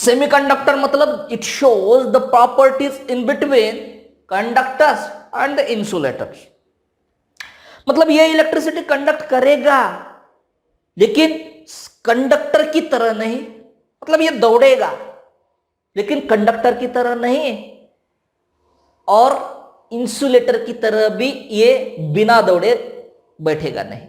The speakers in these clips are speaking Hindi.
सेमीकंडक्टर मतलब it shows the properties in between conductors and the insulators. मतलब ये इलेक्ट्रिसिटी कंडक्ट करेगा लेकिन कंडक्टर की तरह नहीं, मतलब ये दौड़ेगा लेकिन कंडक्टर की तरह नहीं, और इंसुलेटर की तरह भी ये बिना दौड़े बैठेगा नहीं।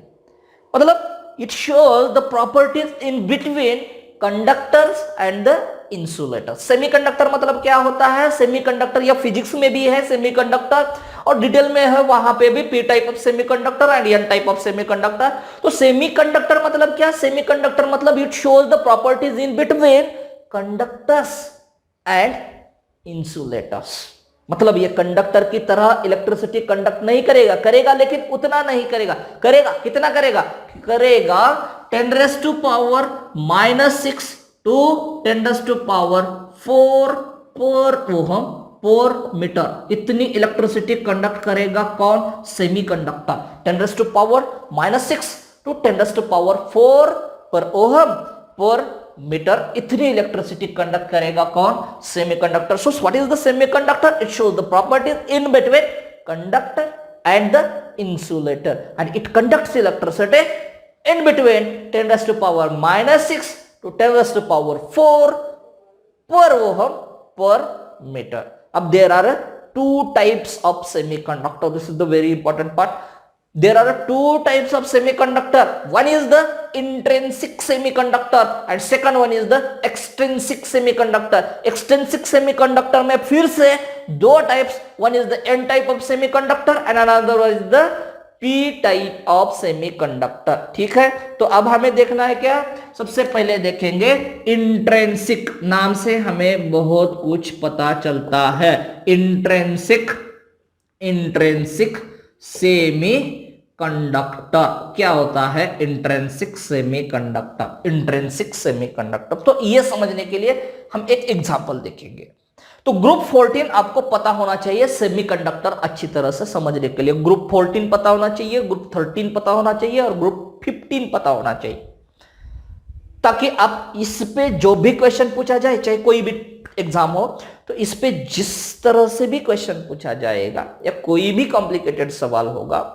मतलब it shows the properties in between conductors and the insulator. Semiconductor मतलब क्या होता है? सेमीकंडक्टर या फिजिक्स में भी है सेमीकंडक्टर, और डिटेल में है वहां पे भी P type of semiconductor and N type of semiconductor. तो सेमीकंडक्टर मतलब क्या? सेमीकंडक्टर मतलब it shows the properties in between conductors and insulators. मतलब ये कंडक्टर की तरह इलेक्ट्रिसिटी कंडक्ट नहीं करेगा, करेगा लेकिन उतना नहीं करेगा। करेगा कितना करेगा? करेगा 10⁻⁻6 टू 10⁻⁴ पर ओहम पर मीटर, इतनी इलेक्ट्रिसिटी कंडक्ट करेगा कौन? सेमीकंडक्टर। 10⁻⁻6 टू 10⁻⁴ पर ओहम पर मीटर, इतनी इलेक्ट्रिसिटी कंडक्ट करेगा कौन? Semiconductor. So what is the semiconductor? It shows the properties in between conductor and the insulator and it conducts electricity in between 10⁻⁻6 to 10⁻⁴ per ohm per meter. अब there are two types of semiconductor. This is the very important part. There are two types of semiconductor. One is the intrinsic semiconductor and second one is the extrinsic semiconductor. Extrinsic semiconductor में फिर से दो types. One is the N type of semiconductor and another one is the P type of semiconductor. ठीक है, तो अब हमें देखना है क्या? सबसे पहले देखेंगे इंट्रिंसिक। नाम से हमें बहुत कुछ पता चलता है। इंट्रिंसिक सेमी कंडक्टर क्या होता है? Intrinsic semiconductor. इंट्रिंसिक सेमीकंडक्टर, तो ये समझने के लिए हम एक एग्जांपल देखेंगे। तो ग्रुप 14 आपको पता होना चाहिए सेमीकंडक्टर अच्छी तरह से समझने के लिए। ग्रुप 14 पता होना चाहिए, ग्रुप 13 पता होना चाहिए और ग्रुप 15 पता होना चाहिए, ताकि आप इस पे जो भी क्वेश्चन पूछा जाए, चाहे कोई भी एग्जाम हो, तो इस पे जिस तरह से भी क्वेश्चन पूछा जाएगा या कोई भी कॉम्प्लिकेटेड सवाल होगा,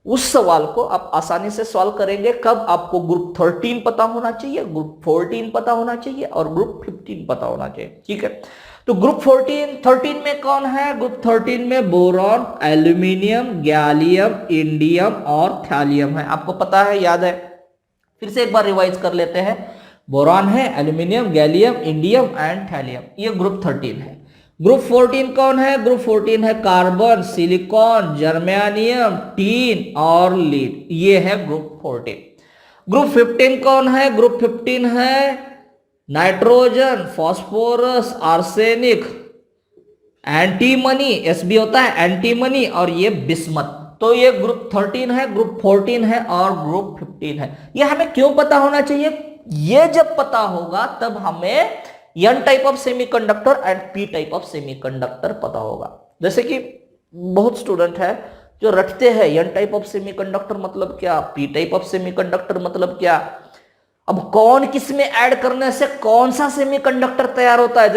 उस सवाल को आप आसानी से सॉल्व करेंगे। कब? आपको ग्रुप 13 पता होना चाहिए, ग्रुप 14 पता होना चाहिए और ग्रुप 15 पता होना चाहिए। ठीक है, तो ग्रुप 13 में कौन है? ग्रुप 13 में बोरॉन, एल्यूमिनियम, गैलियम, इंडियम और थैलियम है। आपको पता है, याद है? फिर से एक बार रिवाइज कर लेते हैं। बोरॉन है, aluminium, gallium, indium and thallium, ये ग्रुप 13 है। ग्रुप 14 कौन है? ग्रुप 14 है कार्बन, सिलिकॉन, जर्मेनियम, टीन और लीड, ये है ग्रुप 14। ग्रुप 15 कौन है? ग्रुप 15 है nitrogen, phosphorus, arsenic, antimony, SB होता है एंटीमनी, और ये बिस्मथ। तो ये ग्रुप 13 है, ग्रुप 14 है और ग्रुप 15 है। ये हमें क्यों पता होना चाहिए? ये जब पता होगा तब हमें N type of semiconductor and P type of semiconductor पता होगा। जैसे कि बहुत स्टूडेंट है जो रटते हैं एन टाइप ऑफ सेमीकंडक्टर मतलब क्या, पी टाइप ऑफ सेमीकंडक्टर मतलब क्या। अब कौन किस में ऐड करने से कौन सा सेमीकंडक्टर तैयार होता है?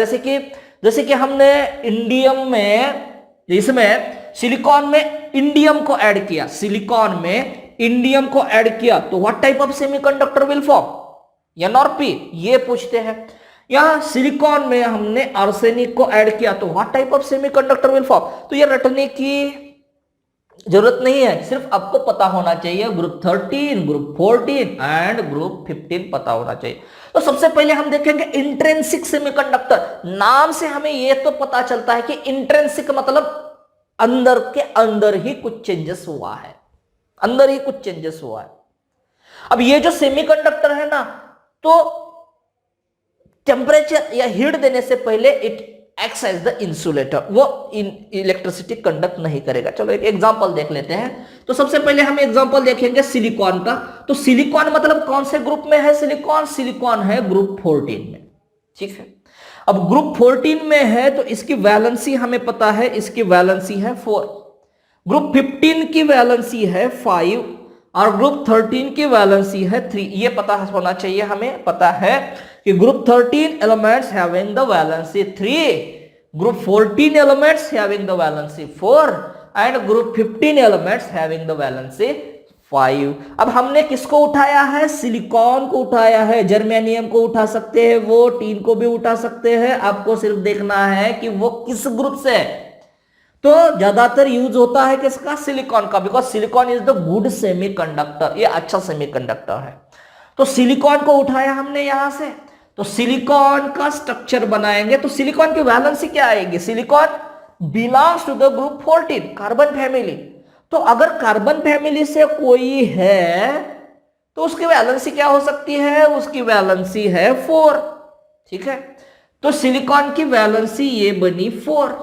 जैसे कि हमने इंडियम में, इसमें सिलिकॉन में इंडियम को ऐड किया, सिलिकॉन में इंडियम को ऐड किया, तो what type of semiconductor will form? N और पी, ये पूछते हैं। यहां सिलिकॉन में हमने आर्सेनिक को ऐड किया, तो what type of semiconductor will form? तो ये रटने की जरूरत नहीं है, सिर्फ आपको पता होना चाहिए ग्रुप 13, ग्रुप 14 एंड ग्रुप 15 पता होना चाहिए। तो सबसे पहले हम देखेंगे इंट्रिंसिक सेमीकंडक्टर। नाम से हमें यह तो पता चलता है कि इंट्रिंसिक मतलब अंदर के अंदर ही कुछ चेंजेस हुआ है, अंदर ही कुछ चेंजेस हुआ है। अब ये जो सेमीकंडक्टर है ना, तो टेम्परेचर या हीट देने से पहले it acts as the insulator, वो इलेक्ट्रिसिटी कंडक्ट नहीं करेगा। चलो एक एग्जांपल देख लेते हैं। तो सबसे पहले हम एग्जांपल देखेंगे सिलिकॉन का। तो सिलिकॉन मतलब कौन से ग्रुप में है सिलिकॉन? सिलिकॉन है ग्रुप 14 में। ठीक है, अब ग्रुप 14 में है तो इसकी वैलेंसी हमें पता है, इसकी वैलेंसी है 4। ग्रुप 15 की वैलेंसी है 5 और ग्रुप 13 की वैलेंसी है 3। ये पता होना चाहिए हमें, पता है कि group 13 elements having the valency 3, group 14 elements having the valency 4 and group 15 elements having the valency 5। अब हमने किसको उठाया है? सिलिकॉन को उठाया है। जर्मेनियम को उठा सकते हैं, वो टीन को भी उठा सकते हैं। आपको सिर्फ देखना है कि वो किस ग्रुप से है। तो ज्यादातर यूज होता है किसका? सिलिकॉन का, because silicon is the good semiconductor, ये अच्छा सेमीकंडक्टर है। तो सिलिकॉन को उठाया हमने यहां से, तो सिलिकॉन का स्ट्रक्चर बनाएंगे। तो सिलिकॉन की वैलेंसी क्या आएगी? Silicon belongs to the group 14, carbon family. तो अगर कार्बन फैमिली से कोई है तो उसकी वैलेंसी क्या हो सकती है? उसकी वैलेंसी है 4, ठीक है। तो सिलिकॉन की वैलेंसी ये बनी 4।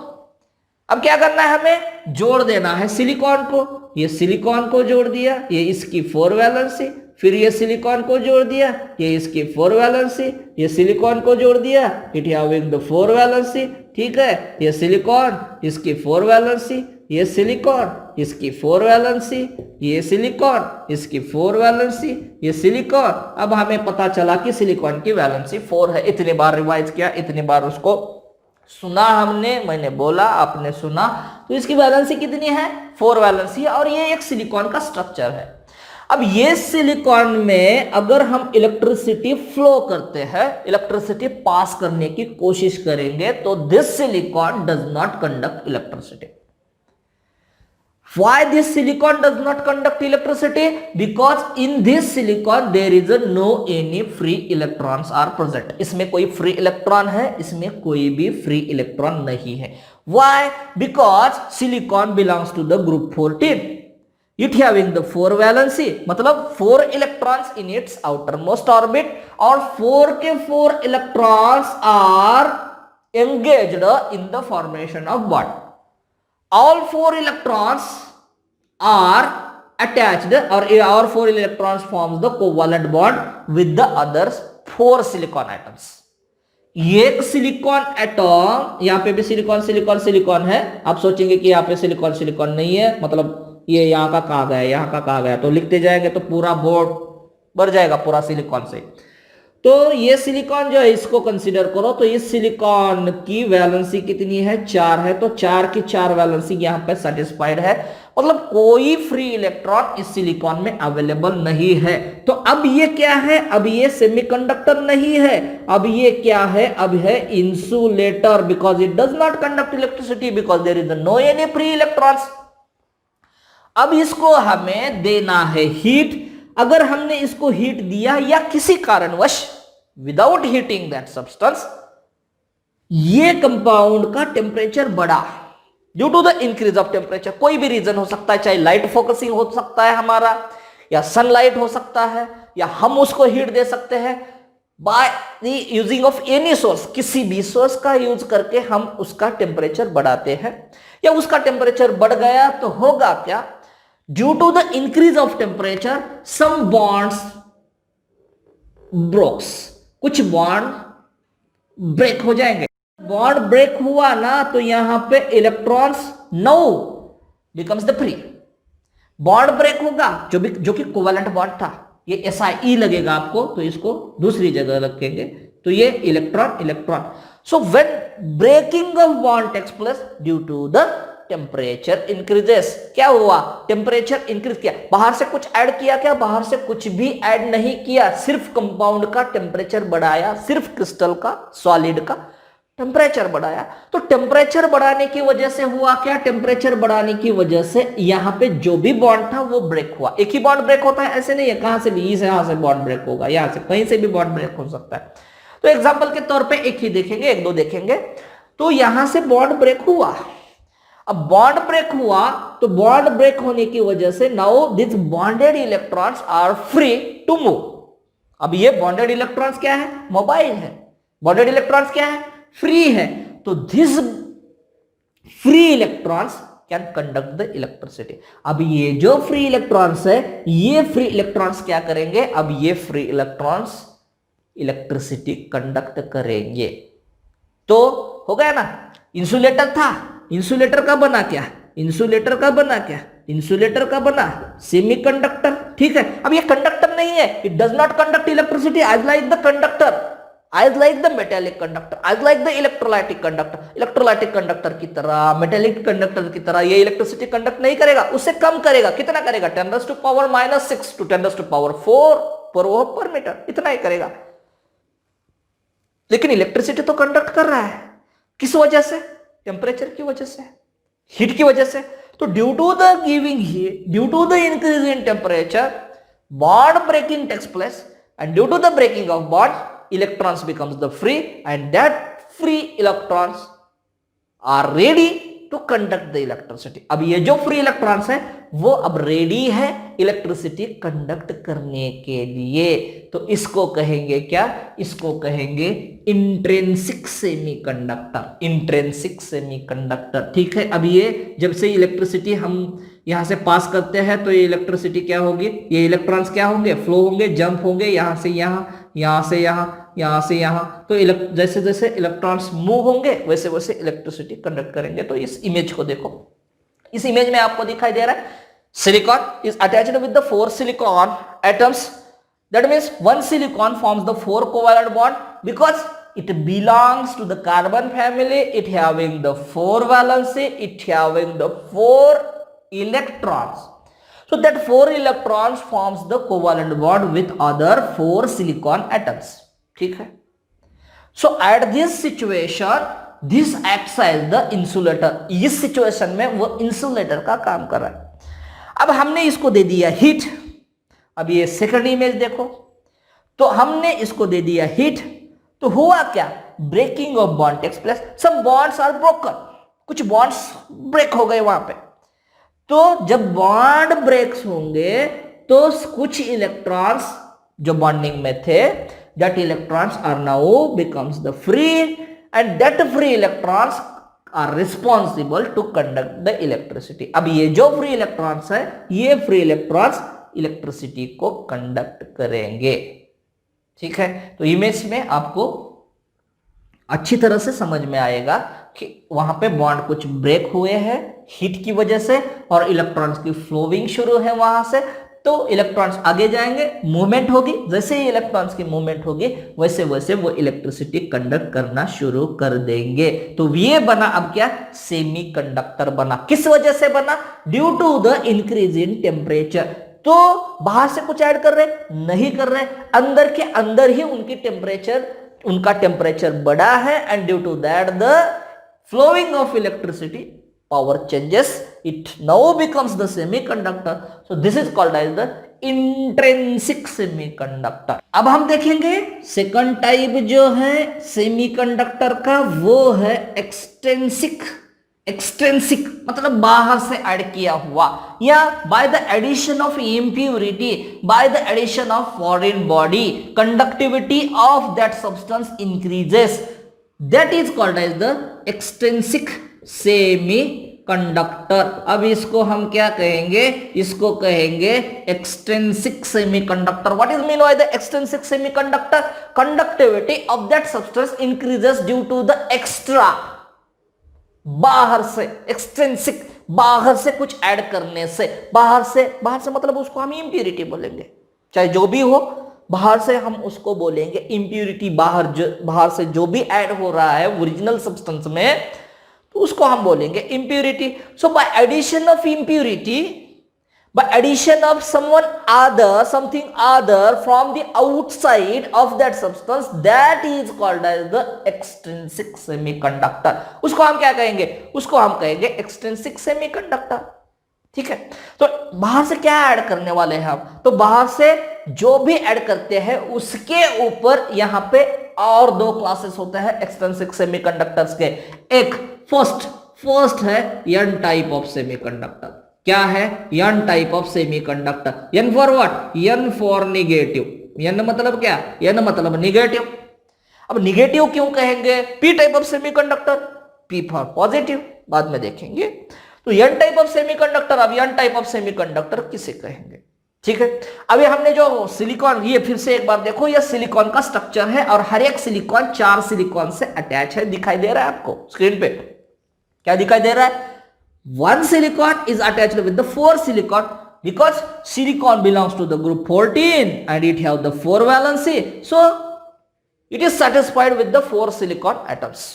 अब क्या करना है? हमें जोड़ देना है सिलिकॉन को। ये सिलिकॉन को जोड़ दिया, ये इसकी 4 वैलेंसी, फिर ये सिलिकॉन को जोड़ दिया, ये इसकी 4 वैलेंसी, ये सिलिकॉन को जोड़ दिया, इट हैविंग द 4 वैलेंसी, ठीक है। ये सिलिकॉन, इसकी 4 वैलेंसी, ये सिलिकॉन, इसकी 4 वैलेंसी, ये सिलिकॉन, इसकी 4 वैलेंसी, ये सिलिकॉन। अब हमें पता चला कि सिलिकॉन की वैलेंसी 4 है। इतनी बार रिवाइज किया, इतनी बार उसको सुना हमने, मैंने बोला, आपने सुना, तो इसकी वैलेंसी कितनी है? 4 वैलेंसी है। और ये एक सिलिकॉन का स्ट्रक्चर है। अब ये सिलिकॉन में अगर हम इलेक्ट्रिसिटी फ्लो करते हैं, इलेक्ट्रिसिटी पास करने की कोशिश करेंगे, तो this silicon does not conduct electricity. Why this silicon does not conduct electricity? Because in this silicon there is no any free electrons are present. इसमें कोई free electron है, इसमें कोई भी free electron नहीं है। Why? Because silicon belongs to the group 14. It having the 4 valency, मतलब 4 electrons in its outermost orbit, और 4 के 4 electrons are engaged in the formation of bond. All 4 electrons are attached, or all 4 electrons forms the covalent bond with the others 4 silicon atoms. एक सिलिकॉन एटम, यहां पे भी सिलिकॉन सिलिकॉन सिलिकॉन है। आप सोचेंगे कि यहां पे सिलिकॉन सिलिकॉन नहीं है, मतलब ये यहां का कहा गया, यहां का कहा गया, तो लिखते जाएंगे तो पूरा बोर्ड भर जाएगा पूरा सिलिकॉन से। तो ये सिलिकॉन जो है इसको कंसीडर करो, तो इस सिलिकॉन की वैलेंसी कितनी है? 4 है। तो 4 की 4 वैलेंसी यहां पे सेटिस्फाइड है, मतलब कोई फ्री इलेक्ट्रॉन इस सिलिकॉन में अवेलेबल नहीं है। तो अब ये क्या है? अब ये सेमीकंडक्टर नहीं है, अब ये क्या है? अब है insulator, because it does not conduct electricity, because there is no any free electrons. अब इसको हमें देना है हीट। अगर हमने इसको हीट दिया या किसी कारणवश विदाउट हीटिंग दैट सब्सटेंस, ये कंपाउंड का टेम्परेचर बढ़ा due to the increase of temperature. कोई भी रीजन हो सकता है, चाहे लाइट फोकसिंग हो सकता है हमारा, या सनलाइट हो सकता है, या हम उसको हीट दे सकते हैं by the using of any source. किसी भी सोर्स का यूज करके हम उसका टेम्परेचर बढ़ाते हैं, या उसका टेम्परेचर बढ़ गया तो होगा क्या? Due to the increase of temperature, some bonds breaks, कुछ बॉन्ड ब्रेक हो जाएंगे। बॉन्ड ब्रेक हुआ ना, तो यहां पे electrons no becomes the free. Bond break होगा, जो कि कोवेलेंट बॉन्ड था, ये SiE लगेगा आपको, तो इसको दूसरी जगह रखेंगे, तो ये electron electron. So when breaking of bond takes place due to the temperature increases, क्या हुआ? टेम्परेचर इंक्रीज किया। बाहर से कुछ ऐड किया क्या? बाहर से कुछ भी ऐड नहीं किया, सिर्फ कंपाउंड का टेम्परेचर बढ़ाया, सिर्फ क्रिस्टल का, सॉलिड का टेम्परेचर बढ़ाया। तो टेम्परेचर बढ़ाने की वजह से हुआ क्या? टेम्परेचर बढ़ाने की वजह से यहां पे जो भी बॉन्ड था वो ब्रेक हुआ। एक ही बॉन्ड ब्रेक होता है ऐसे नहीं है, कहां से भी, यहां से बॉन्ड ब्रेक होगा, यहां से कहीं से भी बॉन्ड ब्रेक हो सकता है। तो एग्जांपल के तौर पे एक ही देखेंगे, एक दो देखेंगे। तो यहां से बॉन्ड ब्रेक हुआ। अब बॉन्ड ब्रेक हुआ, तो बॉन्ड ब्रेक होने की वजह से now this bonded electrons are free to move. अब ये बॉन्डेड इलेक्ट्रॉन्स क्या है? मोबाइल है। बॉन्डेड इलेक्ट्रॉन्स क्या है? फ्री है। तो this free electrons can conduct the electricity. अब ये जो फ्री इलेक्ट्रॉन्स है, ये फ्री इलेक्ट्रॉन्स क्या करेंगे? अब ये फ्री इलेक्ट्रॉन्स इलेक्ट्रिसिटी कंडक्ट करेंगे। तो हो गया ना, इंसुलेटर था, इंसुलेटर का बना क्या? इंसुलेटर का बना क्या? इंसुलेटर का बना सेमीकंडक्टर, ठीक है। अब ये कंडक्टर नहीं है, it does not conduct electricity as like the conductor. As like the metallic conductor, as like the electrolytic conductor, electrolytic conductor की तरह, मेटेलिक कंडक्टर की तरह ये इलेक्ट्रिसिटी कंडक्ट नहीं करेगा, उससे कम करेगा। कितना करेगा? 10⁻⁻6 टू 10⁻4 पर मीटर, इतना ही करेगा। लेकिन इलेक्ट्रिसिटी तो कंडक्ट कर रहा है, किस वजह से? टेम्परेचर की वजह से, हीट की वजह से। तो due to the giving heat, due to the increase in temperature, bond breaking takes place, and due to the breaking of bond, electrons becomes the free, and that free electrons are ready to conduct the electricity. अब ये जो फ्री इलेक्ट्रॉन्स है वो अब रेडी है इलेक्ट्रिसिटी कंडक्ट करने के लिए। तो इसको कहेंगे क्या? इसको कहेंगे इंट्रिंसिक सेमीकंडक्टर, इंट्रिंसिक सेमीकंडक्टर। ठीक है, अब ये जब से इलेक्ट्रिसिटी हम यहां से पास करते हैं तो ये इलेक्ट्रिसिटी क्या होगी? ये इलेक्ट्रॉन्स क्या होंगे? फ्लो होंगे, जंप होंगे यहां से यहां, यहां से यहां, यहां से यहां। तो जैसे जैसे इलेक्ट्रॉन्स मूव होंगे वैसे वैसे इलेक्ट्रिसिटी कंडक्ट करेंगे। तो इस इमेज को देखो, इस इमेज में आपको दिखाई दे रहा है silicon is attached with the 4 silicon atoms. That means one silicon forms the 4 covalent bond because it belongs to the carbon family, it having the 4 valency, it having the 4 electrons. So that 4 electrons forms the covalent bond with other 4 silicon atoms. ठीक है। So at this situation, this acts as the insulator. इस सिचुएशन में वो इंसुलेटर का काम कर रहा है। अब हमने इसको दे दिया हीट। अब ये सेकंड इमेज देखो, तो हमने इसको दे दिया हीट, तो हुआ क्या? Breaking of bond takes place, some bonds are broken, कुछ बॉन्ड्स ब्रेक हो गए वहां पे। तो जब बॉन्ड ब्रेक्स होंगे तो कुछ इलेक्ट्रॉन्स जो बॉन्डिंग में थे, that electrons are now becomes the free, and that free electrons are responsible to conduct the electricity. अब ये जो फ्री इलेक्ट्रॉन्स है, ये फ्री इलेक्ट्रॉन्स इलेक्ट्रिसिटी को कंडक्ट करेंगे। ठीक है, तो इमेज में आपको अच्छी तरह से समझ में आएगा कि वहां पे बॉन्ड कुछ ब्रेक हुए हैं हीट की वजह से, और इलेक्ट्रॉन्स की फ्लोइंग शुरू है वहां से। तो इलेक्ट्रॉन्स आगे जाएंगे, मूवमेंट होगी, जैसे ही इलेक्ट्रॉन्स की मूवमेंट होगी वैसे वैसे वो इलेक्ट्रिसिटी कंडक्ट करना शुरू कर देंगे। तो ये बना अब क्या? सेमीकंडक्टर बना। किस वजह से बना? Due to the increase in temperature. तो बाहर से कुछ ऐड कर रहे? नहीं कर रहे, अंदर के अंदर ही उनका टेम्परेचर बढ़ा है, and due to that the flowing of electricity power changes, it now becomes the semiconductor. So this is called as the intrinsic semiconductor. अब हम देखेंगे सेकंड टाइप जो है सेमीकंडक्टर का, वो है एक्सट्रिंसिक। एक्सट्रिंसिक मतलब बाहर से ऐड किया हुआ, या by the addition of impurity, by the addition of foreign body, conductivity of that substance increases, that is called as the extrinsic semiconductor. अब इसको हम क्या कहेंगे? इसको कहेंगे extrinsic semiconductor. What is mean by the extrinsic semiconductor? Conductivity of that substance increases due to the extra, बाहर से, एक्सट्रिंसिक बाहर से कुछ ऐड करने से। बाहर से मतलब उसको हम इंप्यूरिटी बोलेंगे, चाहे जो भी हो, बाहर से हम उसको बोलेंगे इंप्यूरिटी। बाहर से जो भी ऐड हो रहा है ओरिजिनल सब्सटेंस में, तो उसको हम बोलेंगे impurity. So by addition of impurity, by addition of something other from the outside of that substance, that is called as the extrinsic semiconductor. उसको हम क्या कहेंगे? उसको हम कहेंगे एक्सट्रिंसिक सेमीकंडक्टर। ठीक है, तो बाहर से क्या ऐड करने वाले हैं हम? तो बाहर से जो भी ऐड करते हैं उसके ऊपर यहां पे और 2 क्लासेस होते हैं एक्सट्रिंसिक सेमीकंडक्टर्स के। एक फर्स्ट है एन टाइप ऑफ सेमीकंडक्टर। क्या है? N type of semiconductor. N for what? N for negative. N मतलब क्या? एन मतलब निगेटिव। अब निगेटिव क्यों कहेंगे? P type of semiconductor, P for positive, बाद में देखेंगे। तो एन टाइप ऑफ सेमीकंडक्टर, अब एन टाइप ऑफ सेमीकंडक्टर किसे कहेंगे? ठीक है, अभी हमने जो सिलिकॉन, ये फिर से एक बार देखो, ये सिलिकॉन का स्ट्रक्चर है और हर एक सिलिकॉन 4 सिलिकॉन से अटैच है। दिखाई दे रहा है आपको स्क्रीन पे? क्या दिखाई दे रहा है? 1 silicon is attached with the 4 silicon because silicon belongs to the group 14 and it have the 4 valency. So it is satisfied with the 4 silicon atoms.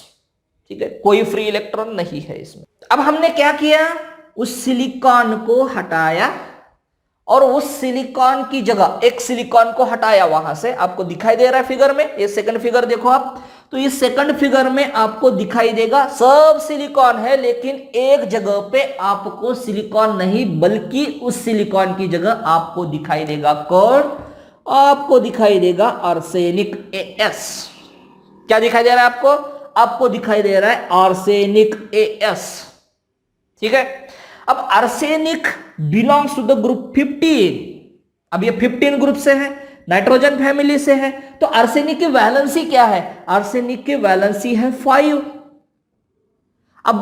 ठीक है, कोई फ्री इलेक्ट्रॉन नहीं है इसमें। अब हमने क्या किया, उस सिलिकॉन को हटाया और उस सिलिकॉन की जगह एक सिलिकॉन को हटाया वहां से। आपको दिखाई दे रहा है फिगर में, ये सेकंड फिगर देखो आप, तो इस सेकंड फिगर में आपको दिखाई देगा सब सिलिकॉन है, लेकिन एक जगह पे आपको सिलिकॉन नहीं बल्कि उस सिलिकॉन की जगह आपको दिखाई देगा कौन, आपको दिखाई देगा आर्सेनिक AS। क्या दिखाई दे रहा है आपको, आपको दिखाई दे रहा है आर्सेनिक AS। ठीक है, अब arsenic belongs to the group 15। अब ये 15 ग्रुप से है, नाइट्रोजन फैमिली से है, तो आर्सेनिक की वैलेंसी क्या है, आर्सेनिक की वैलेंसी है 5। अब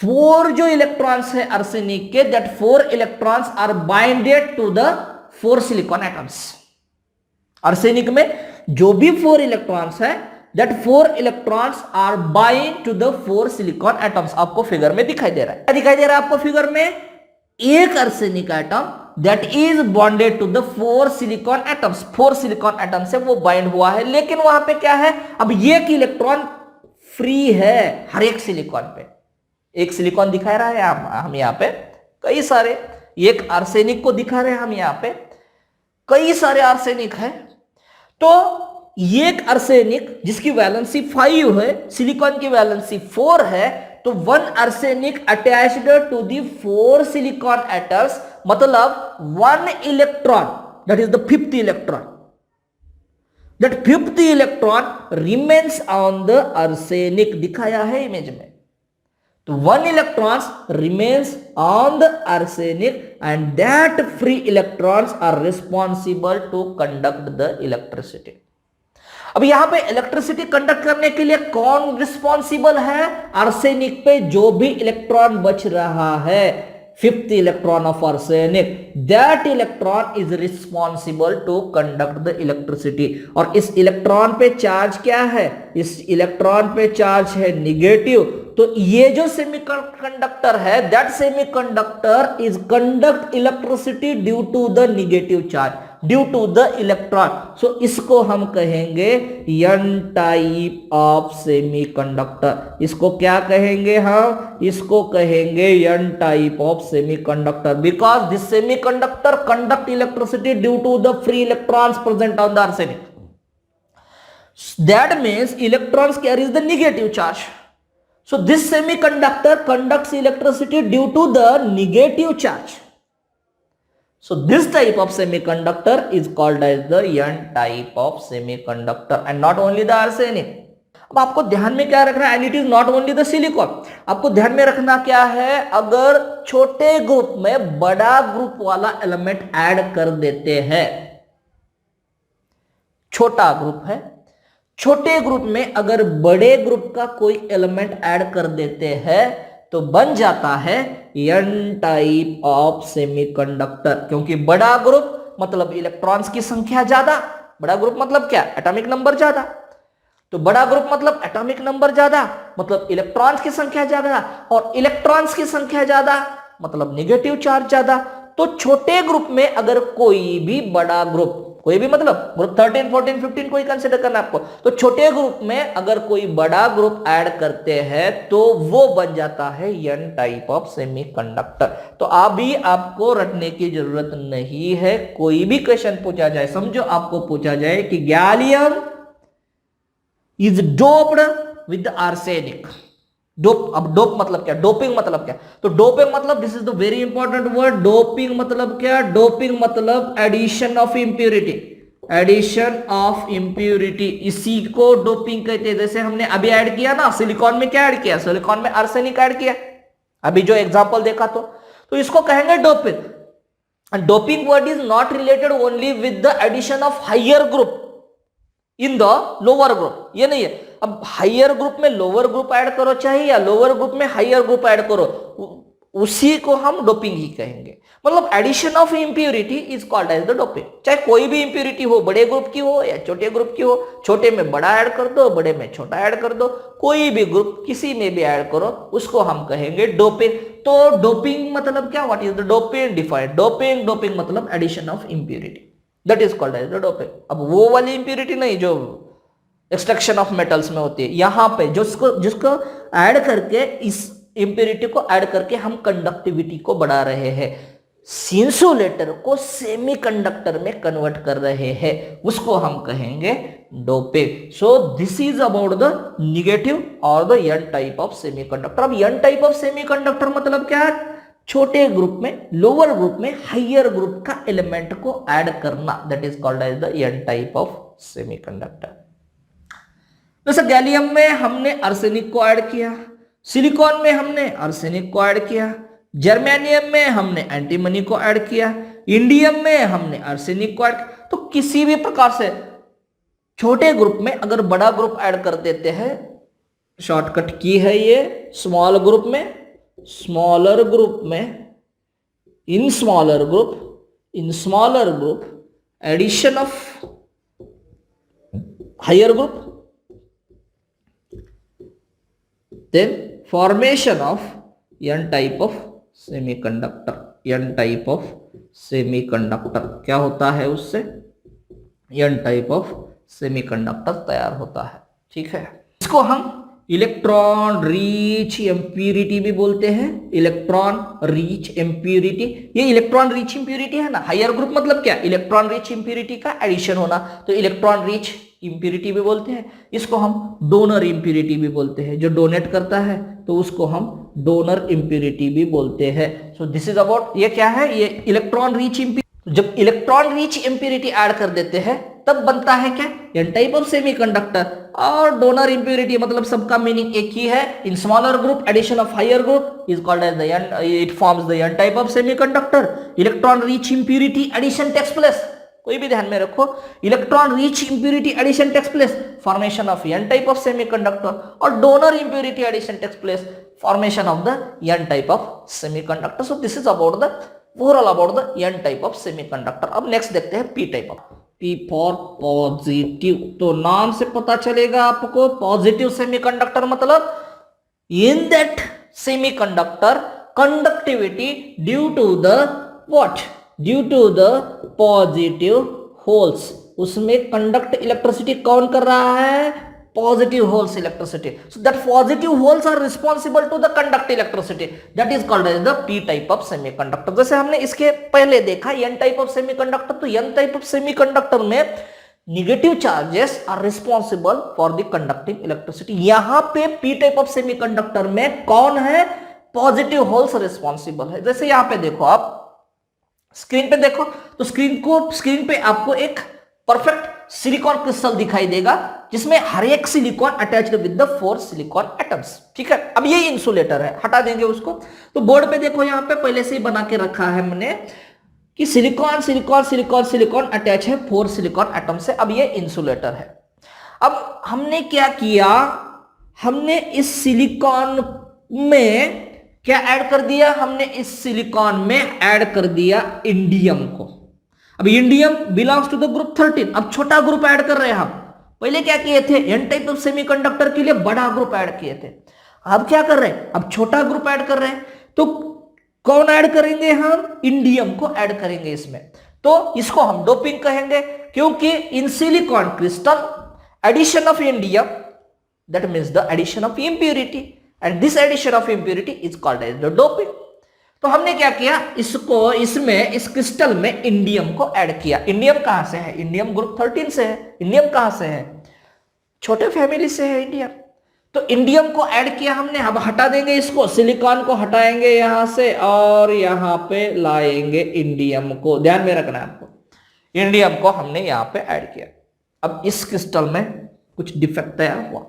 4 जो इलेक्ट्रॉन्स है आर्सेनिक के, that 4 electrons are binded to the 4 silicon atoms. Arsenic में जो भी 4 इलेक्ट्रॉन्स है, that 4 electrons are bind to the 4 silicon atoms. आपको फिगर में दिखाई दे रहा है, क्या दिखाई दे रहा है आपको फिगर में, एक arsenic atom that is bonded to the 4 silicon atoms. 4 silicon atom से वो बाइंड हुआ है, लेकिन वहां पे क्या है, अब ये इलेक्ट्रॉन फ्री है हर एक सिलिकॉन पे। एक सिलिकॉन दिखा रहा है हम यहाँ पे, कई सारे, एक आर्सेनिक को दिखा रहे हैं हम यहाँ पे, कई सारे आर्सेनिक है। तो एक आर्सेनिक जिसकी वैलेंसी 5 है, सिलिकॉन की वैलेंसी 4 है, तो 1 arsenic attached to the 4 silicon atoms, मतलब 1 electron, that is the 5th electron, that 5th electron remains on the arsenic, दिखाया है इमेज में। तो 1 electrons remains on the arsenic and that free electrons are responsible to conduct the electricity। अब यहां पे इलेक्ट्रिसिटी कंडक्ट करने के लिए कौन रिस्पॉन्सिबल है, आर्सेनिक पे जो भी इलेक्ट्रॉन बच रहा है, 5th electron of arsenic, that electron is responsible to conduct the electricity. और इस इलेक्ट्रॉन पे चार्ज क्या है, इस इलेक्ट्रॉन पे चार्ज है निगेटिव। तो ये जो सेमीकंडक्टर है, that semiconductor is conduct electricity due to the negative charge, due to the electron. So इसको हम कहेंगे एन टाइप ऑफ सेमीकंडक्टर। इसको क्या कहेंगे हम, इसको कहेंगे N type of semiconductor, because this semiconductor conduct electricity due to the free electrons present on the arsenic. That means electrons carries the negative charge. So this semiconductor conducts electricity due to the negative charge. So this type of semiconductor is called as the N type of semiconductor and not only the arsenic. अब आपको ध्यान में क्या रखना है, and it is not only the silicon. आपको ध्यान में रखना क्या है, अगर छोटे ग्रुप में बड़ा ग्रुप वाला एलिमेंट ऐड कर देते हैं, छोटा ग्रुप है, छोटे ग्रुप में अगर बड़े ग्रुप का कोई एलिमेंट ऐड कर देते हैं तो बन जाता है एन टाइप ऑफ सेमीकंडक्टर। क्योंकि बड़ा ग्रुप मतलब इलेक्ट्रॉन्स की संख्या ज्यादा, बड़ा ग्रुप मतलब क्या, एटॉमिक नंबर ज्यादा, तो बड़ा ग्रुप मतलब एटॉमिक नंबर ज्यादा, मतलब इलेक्ट्रॉन्स की संख्या ज्यादा, और इलेक्ट्रॉन्स की संख्या ज्यादा मतलब नेगेटिव चार्ज ज्यादा। तो छोटे ग्रुप में अगर कोई भी बड़ा ग्रुप, कोई भी मतलब ग्रुप 13, 14, 15 को ही कंसिडर करना आपको, तो छोटे ग्रुप में अगर कोई बड़ा ग्रुप ऐड करते हैं तो वो बन जाता है एन टाइप ऑफ सेमीकंडक्टर। तो अभी आपको रटने की जरूरत नहीं है, कोई भी क्वेश्चन पूछा जाए, समझो आपको पूछा जाए कि gallium is doped with arsenic. Dope, अब डोप मतलब क्या, डोपिंग मतलब क्या, तो डोपिंग मतलब, this is the very important word, doping मतलब क्या, डोपिंग मतलब addition of impurity, addition of impurity, इसी को डोपिंग कहते हैं। जैसे हमने अभी ऐड किया ना, सिलिकॉन में क्या ऐड किया, सिलिकॉन में आर्सेनिक ऐड किया, अभी जो एग्जांपल देखा, तो इसको कहेंगे doping. Doping word is not related only with the addition of higher group in the lower group, ये नहीं है। अब हायर ग्रुप में लोअर ग्रुप ऐड करो चाहे, या लोअर ग्रुप में हायर ग्रुप ऐड करो, उसी को हम डोपिंग ही कहेंगे। मतलब addition of impurity is called as the doping. चाहे कोई भी इंप्यूरिटी हो, बड़े ग्रुप की हो या छोटे ग्रुप की हो, छोटे में बड़ा ऐड कर दो, बड़े में छोटा ऐड कर दो, कोई भी ग्रुप किसी में भी ऐड करो, उसको हम कहेंगे डोपिंग। तो डोपिंग मतलब क्या, what is the doping, defined doping, doping मतलब addition of impurity, that is called as the doping. अब वो वाली इंप्यूरिटी नहीं जो एक्सट्रैक्शन ऑफ मेटल्स में होती है। यहां पे जिसको ऐड करके, इस इंप्योरिटी को ऐड करके हम कंडक्टिविटी को बढ़ा रहे हैं, इंसुलेटर को सेमीकंडक्टर में कन्वर्ट कर रहे हैं, उसको हम कहेंगे doping. So this is about the negative और the N type of semiconductor. अब एन टाइप ऑफ सेमीकंडक्टर मतलब क्या है? छोटे ग्रुप में, लोअर ग्रुप में हायर ग्रुप का एलिमेंट को ऐड करना, that is called as the N type of semiconductor. जैसे गैलियम में हमने आर्सेनिक को ऐड किया, सिलिकॉन में हमने आर्सेनिक को ऐड किया, जर्मेनियम में हमने एंटीमनी को ऐड किया, इंडियम में हमने आर्सेनिक को ऐड किया। तो किसी भी प्रकार से छोटे ग्रुप में अगर बड़ा ग्रुप ऐड कर देते हैं, शॉर्टकट की है ये, स्मॉल ग्रुप में, स्मॉलर ग्रुप में, in smaller group addition of higher group, then formation of n type of semiconductor। n type of semiconductor क्या होता है? उससे n type of semiconductor तैयार होता है। ठीक है, इसको हम इलेक्ट्रॉन रिच इम्प्यूरिटी भी बोलते हैं। इलेक्ट्रॉन रिच इम्प्यूरिटी, ये इलेक्ट्रॉन रिच इम्प्यूरिटी है ना, हायर ग्रुप मतलब क्या? इलेक्ट्रॉन रिच इम्प्यूरिटी का एडिशन होना, तो इलेक्ट्रॉन रिच इम्प्यूरिटी भी बोलते हैं। इसको हम डोनर इम्प्यूरिटी भी बोलते हैं, जो डोनेट करता है तो उसको हम डोनर इम्प्यूरिटी भी बोलते हैं। सो दिस इज अबाउट, ये क्या है? ये इलेक्ट्रॉन रिच इम्प्यूरिटी। जब इलेक्ट्रॉन रिच इम्प्यूरिटी ऐड कर देते हैं तब बनता है क्या? N type of semiconductor. और डोनर इम्प्यूरिटी मतलब सबका मीनिंग एक ही है, in smaller group addition of higher group is called as the N, it forms the N type of semiconductor. Electron rich impurity addition takes place, कोई भी ध्यान में रखो, electron rich impurity addition takes place, formation of N type of semiconductor. और donor impurity addition takes place, formation of the N type of semiconductor. So this is about the overall about the N type of semiconductor. अब नेक्स्ट देखते हैं P type of. P for positive, तो नाम से पता चलेगा आपको, पॉजिटिव सेमीकंडक्टर मतलब in that semiconductor conductivity due to the what? Due to the positive holes. उसमें कंडक्ट इलेक्ट्रिसिटी कौन कर रहा है? Positive holes electricity. So that positive holes are responsible to the conduct electricity, that is called as the P type of semiconductor. जैसे हमने इसके पहले देखा एन टाइप ऑफ सेमीकंडक्टर, तो एन टाइप ऑफ सेमीकंडक्टर में negative charges are responsible for the conducting electricity. यहां पे पी टाइप ऑफ सेमीकंडक्टर में कौन है? पॉजिटिव होल्स रिस्पॉन्सिबल है। जैसे यहां पे देखो, आप स्क्रीन पे देखो, तो स्क्रीन पे आपको एक परफेक्ट सिलिकॉन क्रिस्टल दिखाई देगा जिसमें हर एक silicon attached with the 4 silicon atoms. ठीक है, अब ये इंसुलेटर है, हटा देंगे उसको। तो बोर्ड पे देखो, यहां पे पहले से ही बना के रखा है हमने कि silicon silicon silicon silicon attach है 4 सिलिकॉन एटम से। अब ये इंसुलेटर है। अब हमने क्या किया? हमने इस सिलिकॉन में क्या ऐड कर दिया? हमने इस सिलिकॉन में ऐड कर दिया इंडियम को। अब indium belongs to the group 13। अब छोटा ग्रुप ऐड कर रहे हैं हम। पहले क्या किए थे? एन टाइप ऑफ सेमीकंडक्टर के लिए बड़ा ग्रुप ऐड किए थे। अब क्या कर रहे हैं? अब छोटा ग्रुप ऐड कर रहे हैं। तो कौन ऐड करेंगे? हम इंडियम को ऐड करेंगे इसमें। तो इसको हम डोपिंग कहेंगे, क्योंकि in silicon crystal addition of indium, that means the addition of impurity, and this addition of impurity is called as the doping। तो हमने क्या किया? इसको इसमें इस क्रिस्टल में इंडियम को ऐड किया। इंडियम कहां से है? इंडियम ग्रुप 13 से है। इंडियम कहां से है? छोटे फैमिली से है इंडियम। तो इंडियम को ऐड किया हमने। अब हटा देंगे इसको, सिलिकॉन को हटाएंगे यहां से और यहां पे लाएंगे इंडियम को। ध्यान में रखना है आपको, इंडियम को हमने यहां पे ऐड किया। अब इस क्रिस्टल में कुछ डिफेक्ट तैयार हुआ।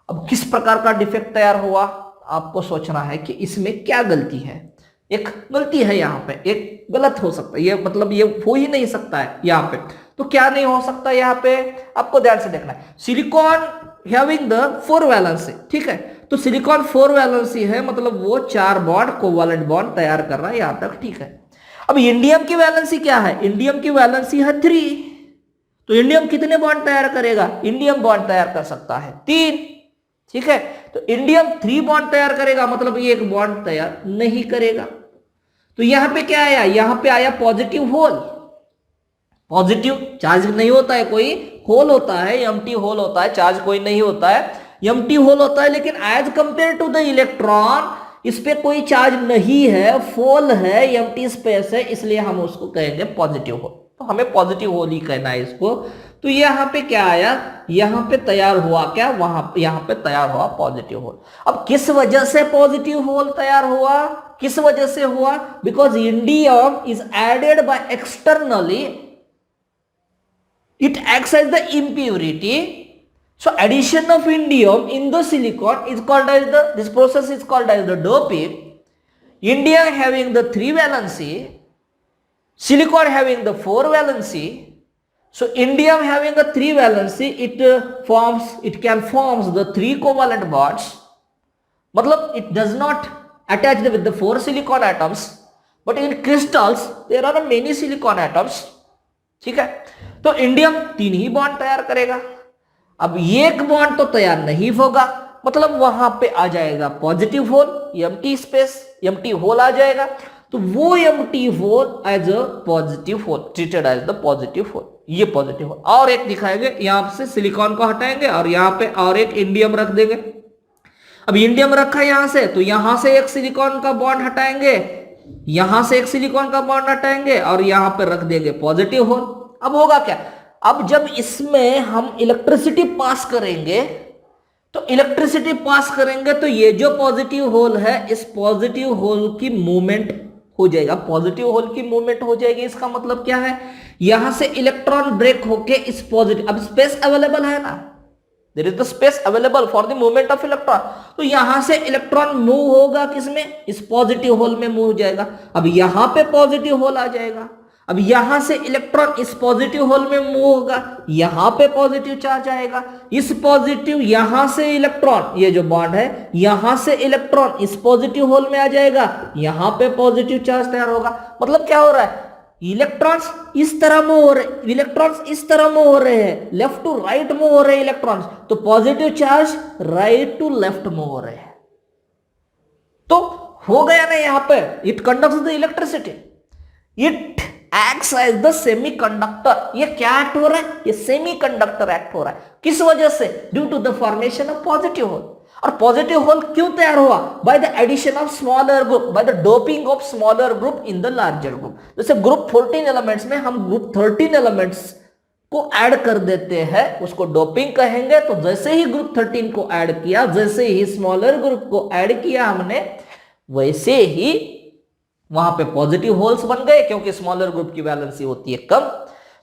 अब किस प्रकार का डिफेक्ट तैयार हुआ आपको सोचना है कि इसमें क्या गलती है। एक गलती है यहाँ पे, एक गलत हो सकता है, ये मतलब ये हो ही नहीं सकता है यहाँ पे। तो क्या नहीं हो सकता यहाँ पे? आपको ध्यान से देखना है। सिलिकॉन हैविंग द 4 वैलेंसी, ठीक है, तो सिलिकॉन 4 वैलेंसी है, मतलब वो 4 बॉन्ड कोवैलेंट बॉन्ड तैयार कर रहा है, यहां तक ठीक है। अब इंडियम की वैलेंसी क्या है? इंडियम की वैलेंसी है 3। तो इंडियम कितने बॉन्ड तैयार करेगा? इंडियम बॉन्ड तैयार कर सकता है 3, ठीक है। तो इंडियम 3 बॉन्ड तैयार करेगा, मतलब ये एक बॉन्ड तैयार नहीं करेगा। तो यहां पे क्या आया? यहां पे आया पॉजिटिव होल। पॉजिटिव चार्ज नहीं होता है, कोई होल होता है, एम्प्टी होल होता है, चार्ज कोई नहीं होता है, एम्प्टी होल होता है, लेकिन as compare to the electron इस पे कोई चार्ज नहीं है, फुल है, एम्प्टी स्पेस है, इसलिए हम उसको कहेंगे पॉजिटिव होल। तो हमें पॉजिटिव होल ही कहना है इसको। तो यहाँ पे क्या आया, यहाँ पे तैयार हुआ क्या, वहां यहाँ पे तैयार हुआ पॉजिटिव होल। अब किस वजह से पॉजिटिव होल तैयार हुआ, किस वजह से हुआ, because indium is added by externally, it acts as the impurity. So addition of indium in the silicon is called as the, this process is called as the doping. Indium having the 3 valency, silicon having the 4 valency. So indium having a 3 valency, it can forms the 3 covalent bonds. मतलब it does not attach with the 4 silicon atoms, but in crystals there are many silicon atoms. ठीक है, तो इंडियम 3 ही बॉन्ड तैयार करेगा। अब एक बॉन्ड तो तैयार नहीं होगा, मतलब वहां पे आ जाएगा positive hole, empty space, empty hole आ जाएगा। तो वो empty hole as a positive hole, treated as the positive hole, ये पॉजिटिव होल। और एक दिखाएंगे, यहां से सिलिकॉन को हटाएंगे और यहां पे और एक इंडियम रख देंगे। अब इंडियम रखा यहां से, तो यहां से एक सिलिकॉन का बॉन्ड हटाएंगे, यहां से एक सिलिकॉन का बॉन्ड हटाएंगे और यहां पर रख देंगे पॉजिटिव होल। अब होगा क्या, अब जब इसमें हम इलेक्ट्रिसिटी पास करेंगे, तो इलेक्ट्रिसिटी पास करेंगे तो ये जो पॉजिटिव होल है, इस पॉजिटिव होल की मूवमेंट हो जाएगा, पॉजिटिव होल की मूवमेंट हो जाएगी। इसका मतलब क्या है, यहां से इलेक्ट्रॉन ब्रेक होके इस पॉजिटिव, अब स्पेस अवेलेबल है ना, there is the space available for the movement of electron, तो यहां से इलेक्ट्रॉन मूव होगा किसमें, इस पॉजिटिव होल में मूव हो जाएगा। अब यहां पे पॉजिटिव होल आ जाएगा, अब यहां से इलेक्ट्रॉन इस पॉजिटिव होल में मूव होगा, यहां पे पॉजिटिव चार्ज आएगा, इस पॉजिटिव, यहां से इलेक्ट्रॉन, ये जो बॉन्ड है, यहां से इलेक्ट्रॉन इस पॉजिटिव होल में आ जाएगा, यहां पे पॉजिटिव चार्ज तैयार होगा। मतलब क्या हो रहा है, इलेक्ट्रॉन्स इस तरह मूव हो रहे, इलेक्ट्रॉन्स इस तरह मूव हो रहे हैं, लेफ्ट टू राइट मूव हो रहे हैं इलेक्ट्रॉन्स, तो positive charge right to left move हो रहे हैं। तो हो गया ना, यहां पे it conducts the electricity, it acts as the semiconductor. ये क्या एक्ट हो रहा है, ये सेमीकंडक्टर एक्ट हो रहा है। किस वजह से, due to the formation of positive hole. और पॉजिटिव होल क्यों तैयार हुआ, by the addition of smaller group, by the doping of smaller group in the larger group. जैसे ग्रुप 14 एलिमेंट्स में हम ग्रुप 13 एलिमेंट्स को ऐड कर देते हैं, उसको डोपिंग कहेंगे। तो जैसे ही ग्रुप 13 को ऐड किया, जैसे ही स्मॉलर ग्रुप को ऐड किया हमने, वैसे ही वहां पे पॉजिटिव होल्स बन गए, क्योंकि स्मॉलर ग्रुप की वैलेंसी होती है कम,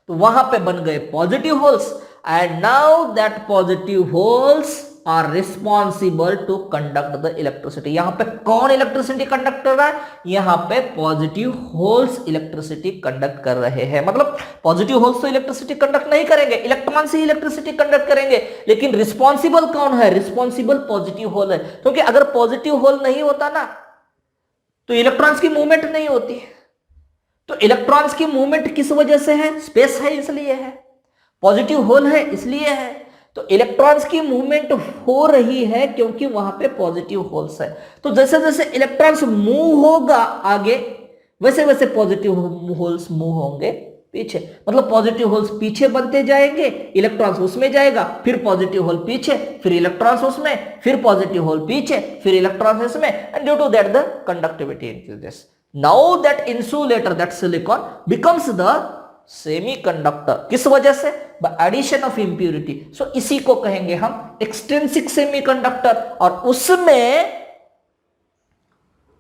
तो वहां पे बन गए positive holes. And now that positive holes are responsible to conduct the electricity. यहां पे कौन इलेक्ट्रिसिटी कंडक्ट कर रहा है, यहां पे पॉजिटिव होल्स इलेक्ट्रिसिटी कंडक्ट कर रहे हैं। मतलब पॉजिटिव होल्स तो इलेक्ट्रिसिटी कंडक्ट नहीं करेंगे, इलेक्ट्रॉन से इलेक्ट्रिसिटी कंडक्ट करेंगे, लेकिन रिस्पॉन्सिबल कौन है, रिस्पॉन्सिबल पॉजिटिव होल है। क्योंकि अगर पॉजिटिव होल नहीं होता ना, तो इलेक्ट्रॉन्स की मूवमेंट नहीं होती। तो इलेक्ट्रॉन्स की मूवमेंट किस वजह से है, स्पेस है इसलिए है, पॉजिटिव होल है इसलिए है। तो इलेक्ट्रॉन्स की मूवमेंट हो रही है क्योंकि वहां पे पॉजिटिव होल्स है। तो जैसे जैसे इलेक्ट्रॉन्स मूव होगा आगे, वैसे वैसे पॉजिटिव होल्स मूव होंगे पीछे। मतलब पॉजिटिव होल्स पीछे बनते जाएंगे, इलेक्ट्रॉन्स उसमें जाएगा, फिर पॉजिटिव होल पीछे, फिर इलेक्ट्रॉन्स उसमें, फिर पॉजिटिव होल पीछे, फिर इलेक्ट्रॉन्स इसमें, and due to that the conductivity increases. Now that insulator, that silicon becomes the semiconductor. किस वजह से, by addition of impurity. So इसी को कहेंगे हम एक्सट्रिंसिक सेमीकंडक्टर। और उसमें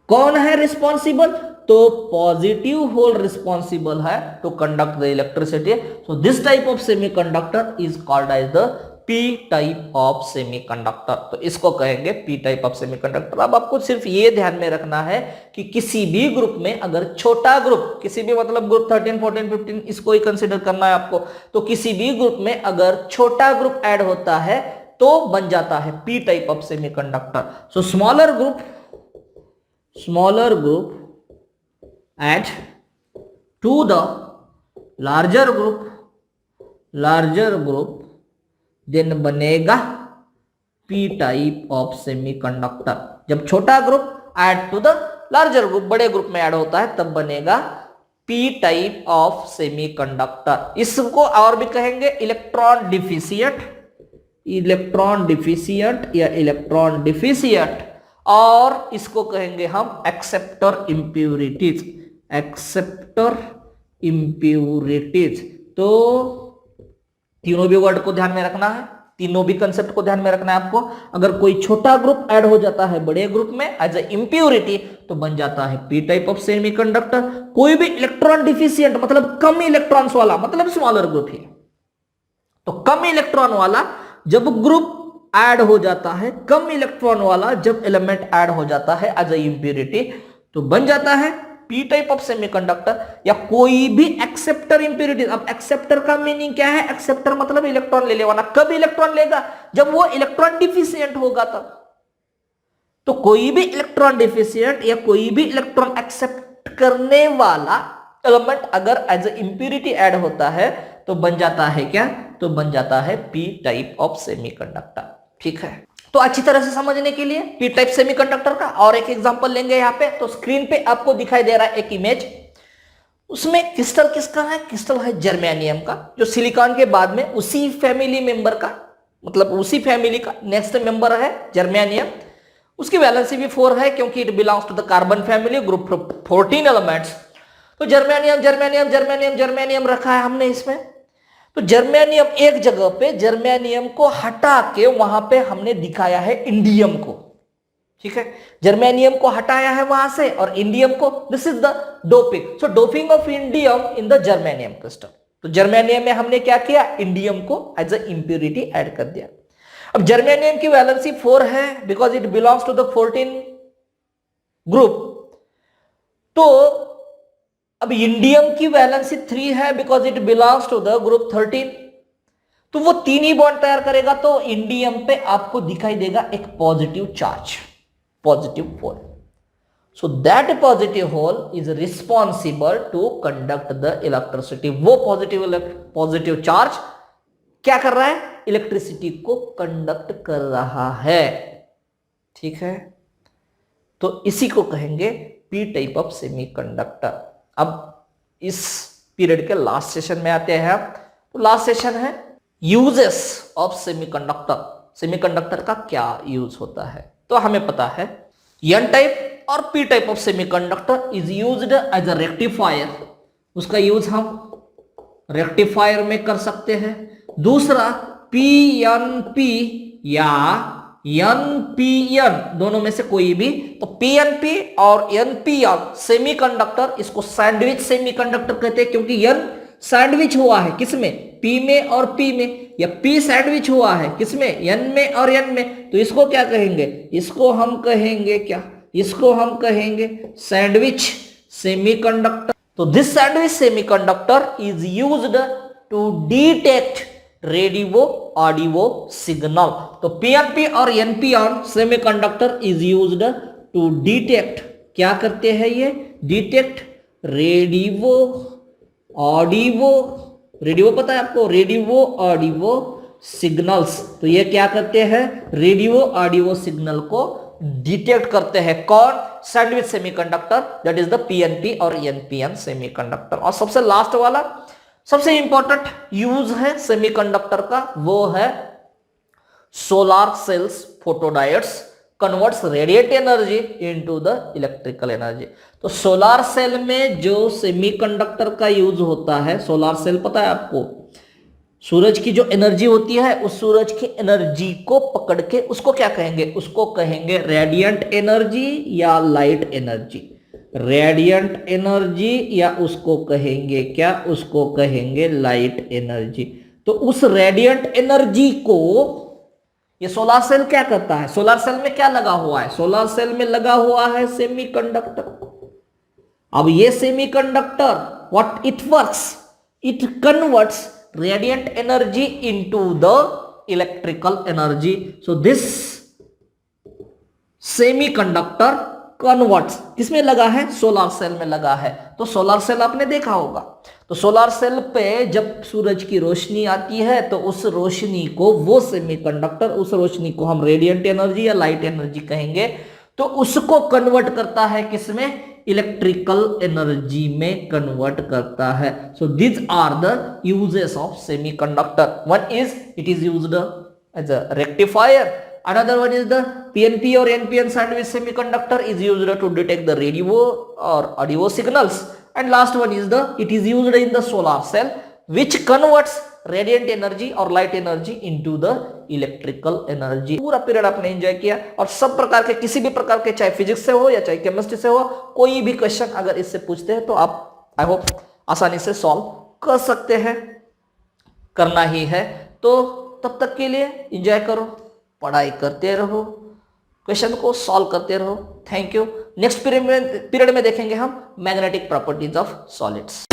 कौन है रिस्पॉन्सिबल, तो पॉजिटिव होल रिस्पॉन्सिबल है to conduct the electricity. So this type of semiconductor is called as the P type of semiconductor. तो इसको कहेंगे पी टाइप ऑफ सेमीकंडक्टर। अब आपको सिर्फ ये ध्यान में रखना है कि किसी भी ग्रुप में अगर छोटा ग्रुप, किसी भी मतलब ग्रुप 13, 14, 15 इसको ही कंसिडर करना है आपको, तो किसी भी ग्रुप में अगर छोटा ग्रुप ऐड होता है तो बन जाता है P type of semiconductor. So smaller group add to the larger group then बनेगा p टाइप ऑफ सेमीकंडक्टर। जब छोटा group add to the larger group, बड़े ग्रुप में ऐड होता है, तब बनेगा पी टाइप ऑफ सेमीकंडक्टर। इसको और भी कहेंगे इलेक्ट्रॉन डिफिशिएंट, या इलेक्ट्रॉन डिफिशिएंट, और इसको कहेंगे हम एक्सेप्टर इंप्यूरिटीज, एक्सेप्टर इंप्यूरिटीज। तो तीनों भी वर्ड को ध्यान में रखना है, तीनों भी कंसेप्ट को ध्यान में रखना है आपको। अगर कोई छोटा ग्रुप ऐड हो जाता है बड़े ग्रुप में एज ए इंप्यूरिटी तो बन जाता है पी टाइप ऑफ सेमीकंडक्टर। कोई भी इलेक्ट्रॉन डिफिशिएंट मतलब कम इलेक्ट्रॉन्स वाला, मतलब स्मॉलर ग्रुप है, तो कम इलेक्ट्रॉन वाला जब ग्रुप ऐड हो जाता है, कम इलेक्ट्रॉन वाला जब एलिमेंट ऐड हो जाता है एज ए इंप्यूरिटी तो बन जाता है पी टाइप ऑफ सेमीकंडक्टर, या कोई भी एक्सेप्टर इंप्यूरिटी। अब एक्सेप्टर का मीनिंग क्या है? एक्सेप्टर मतलब इलेक्ट्रॉन ले वाला। कब इलेक्ट्रॉन लेगा? जब वो इलेक्ट्रॉन डिफिशिएंट होगा तब। तो कोई भी इलेक्ट्रॉन डिफिशिएंट या कोई भी इलेक्ट्रॉन एक्सेप्ट करने वाला एलिमेंट अगर एज ए इंप्यूरिटी ऐड होता है तो बन जाता है क्या? तो बन जाता है पी टाइप ऑफ सेमीकंडक्टर। ठीक है, तो अच्छी तरह से समझने के लिए पी टाइप सेमीकंडक्टर का और एक एग्जांपल लेंगे यहाँ पे। तो स्क्रीन पे आपको दिखाई दे रहा है एक इमेज, उसमें क्रिस्टल किसका है? क्रिस्टल है जर्मेनियम का, जो सिलिकॉन के बाद में उसी फैमिली मेंबर का, मतलब उसी फैमिली का नेक्स्ट मेंबर है जर्मेनियम। उसकी वैलेंसी भी 4 है क्योंकि it belongs to the carbon family, group 14 elements. तो जर्मेनियम जर्मेनियम जर्मेनियम जर्मेनियम रखा है हमने इसमें। तो जर्मेनियम एक जगह पे, जर्मेनियम को हटा के वहां पे हमने दिखाया है इंडियम को। ठीक है, जर्मेनियम को हटाया है वहां से और इंडियम को, this is the doping. So doping of indium in the germanium crystal. तो जर्मेनियम में हमने क्या किया? इंडियम को एज ए इंप्यूरिटी ऐड कर दिया। अब जर्मेनियम की वैलेंसी 4 है because it belongs to the 14 group. तो अब इंडियम की वैलेंसी 3 है because it belongs to the group 13। तो वो 3 ही बॉन्ड तैयार करेगा, तो इंडियम पे आपको दिखाई देगा एक positive charge, positive hole. So that positive hole is responsible to conduct the electricity. वो पॉजिटिव चार्ज क्या कर रहा है? इलेक्ट्रिसिटी को कंडक्ट कर रहा है। ठीक है, तो इसी को कहेंगे पी टाइप ऑफ सेमीकंडक्टर। अब इस पीरियड के लास्ट सेशन में आते हैं। तो लास्ट सेशन है यूजेस ऑफ सेमीकंडक्टर। सेमीकंडक्टर का क्या यूज होता है? तो हमें पता है एन टाइप और P type of semiconductor is used as a rectifier. उसका यूज हम रेक्टिफायर में कर सकते हैं। दूसरा पीएनपी या एनपीएन, दोनों में से कोई भी। तो पीएनपी और एनपीएन सेमीकंडक्टर, इसको सैंडविच सेमीकंडक्टर कहते हैं क्योंकि एन सैंडविच हुआ है किसमें? पी में और पी में, या पी सैंडविच हुआ है किसमें? एन में और एन में। तो इसको क्या कहेंगे? इसको हम कहेंगे क्या? इसको हम कहेंगे सैंडविच सेमीकंडक्टर। तो this sandwich semiconductor is used to detect radio audio signal. तो पीएनपी और NPN semiconductor is used to detect, क्या करते हैं ये? डिटेक्ट रेडियो ऑडियो, रेडियो पता है आपको? Radio audio signals. तो ये क्या करते हैं? रेडियो ऑडियो सिग्नल को डिटेक्ट करते हैं। कौन? Sandwich semiconductor, that is the PNP और एनपीएन सेमीकंडक्टर। और सबसे लास्ट वाला सबसे इंपॉर्टेंट यूज है सेमीकंडक्टर का, वो है solar cells photodiodes converts radiate energy into the electrical energy. तो सोलर सेल में जो सेमीकंडक्टर का यूज होता है, सोलर सेल पता है आपको? सूरज की जो एनर्जी होती है, उस सूरज की एनर्जी को पकड़ के उसको क्या कहेंगे? उसको कहेंगे रेडिएंट एनर्जी या लाइट एनर्जी। रेडिएंट एनर्जी या उसको कहेंगे क्या? उसको कहेंगे लाइट एनर्जी। तो उस रेडिएंट एनर्जी को ये सोलर सेल क्या करता है? सोलर सेल में क्या लगा हुआ है? सोलर सेल में लगा हुआ है सेमीकंडक्टर। अब ये semiconductor what it works? It converts radiant energy into the electrical energy. So this semiconductor converts किसमें लगा है? सोलर सेल में लगा है। तो सोलर सेल आपने देखा होगा। तो सोलर सेल पे जब सूरज की रोशनी आती है तो उस रोशनी को, वो सेमीकंडक्टर उस रोशनी को हम रेडिएंट एनर्जी या लाइट एनर्जी कहेंगे। तो उसको कन्वर्ट करता है किसमें? इलेक्ट्रिकल एनर्जी में कन्वर्ट करता है. So these are the uses of semiconductor. One is it is used as a rectifier. Another one is the PNP or NPN sandwich semiconductor is used to detect the radio or audio signals. And last one is it is used in the solar cell which converts radiant energy or light energy into the electrical energy. पूरा पीरियड आपने एंजॉय किया और सब प्रकार के किसी भी प्रकार के चाहे फिजिक्स से हो या चाहे केमिस्ट्री से हो कोई भी क्वेश्चन अगर इससे पूछते हैं तो आप आई होप आसानी से सॉल्व कर सकते हैं. करना ही है तो तब तक के लिए एंजॉय करो, पढ़ाई करते रहो, क्वेश्चन को सॉल्व करते रहो. Thank you. नेक्स्ट पीरियड में देखेंगे हम मैग्नेटिक प्रॉपर्टीज ऑफ सॉलिड्स.